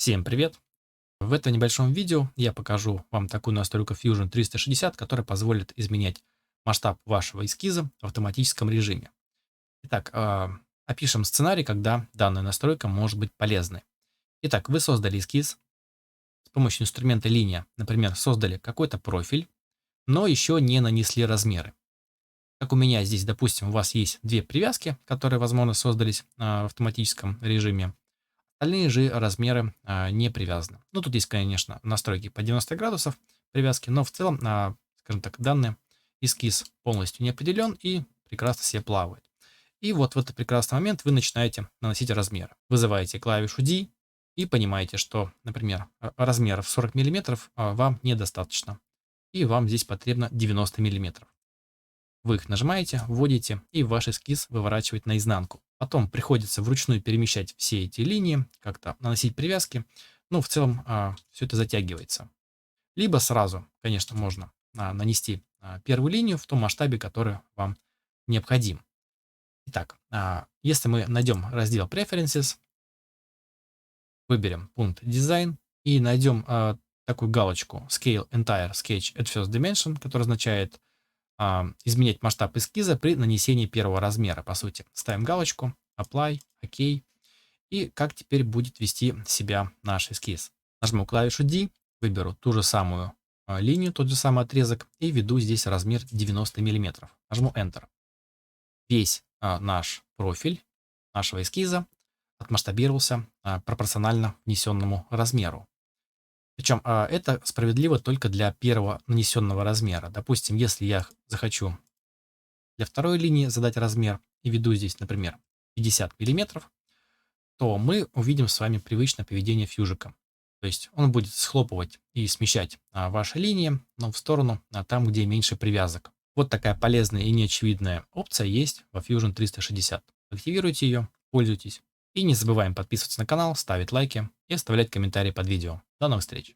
Всем привет! В этом небольшом видео я покажу вам такую настройку Fusion 360, которая позволит изменять масштаб вашего эскиза в автоматическом режиме. Итак, опишем сценарий, когда данная настройка может быть полезной. Итак, вы создали эскиз с помощью инструмента линия, например, создали какой-то профиль, но еще не нанесли размеры. Как у меня здесь, допустим, у вас есть две привязки, которые, возможно, создались в автоматическом режиме. Остальные же размеры не привязаны. Ну, тут есть, конечно, настройки по 90 градусов привязки, но в целом, скажем так, данный эскиз полностью не определен и прекрасно себе плавает. И вот в этот прекрасный момент вы начинаете наносить размеры. Вызываете клавишу D и понимаете, что, например, размеров 40 мм вам недостаточно. И вам здесь потребно 90 мм. Вы их нажимаете, вводите, и ваш эскиз выворачивает наизнанку. Потом приходится вручную перемещать все эти линии, как-то наносить привязки. Ну, в целом, все это затягивается. Либо сразу, конечно, можно нанести первую линию в том масштабе, который вам необходим. Итак, если мы найдем раздел Preferences, выберем пункт Design и найдем такую галочку Scale Entire Sketch at First Dimension, которая означает изменять масштаб эскиза при нанесении первого размера, по сути. Ставим галочку, Apply, ОК. И как теперь будет вести себя наш эскиз. Нажму клавишу D, выберу ту же самую линию, тот же самый отрезок и введу здесь размер 90 мм. Нажму Enter. Весь наш профиль нашего эскиза отмасштабировался пропорционально внесенному размеру. Причем это справедливо только для первого нанесенного размера. Допустим, если я захочу для второй линии задать размер и введу здесь, например, 50 миллиметров, то мы увидим с вами привычное поведение фьюжика. То есть он будет схлопывать и смещать ваши линии, но в сторону там, где меньше привязок. Вот такая полезная и неочевидная опция есть во Fusion 360. Активируйте ее, пользуйтесь. И не забываем подписываться на канал, ставить лайки и оставлять комментарии под видео. До новых встреч!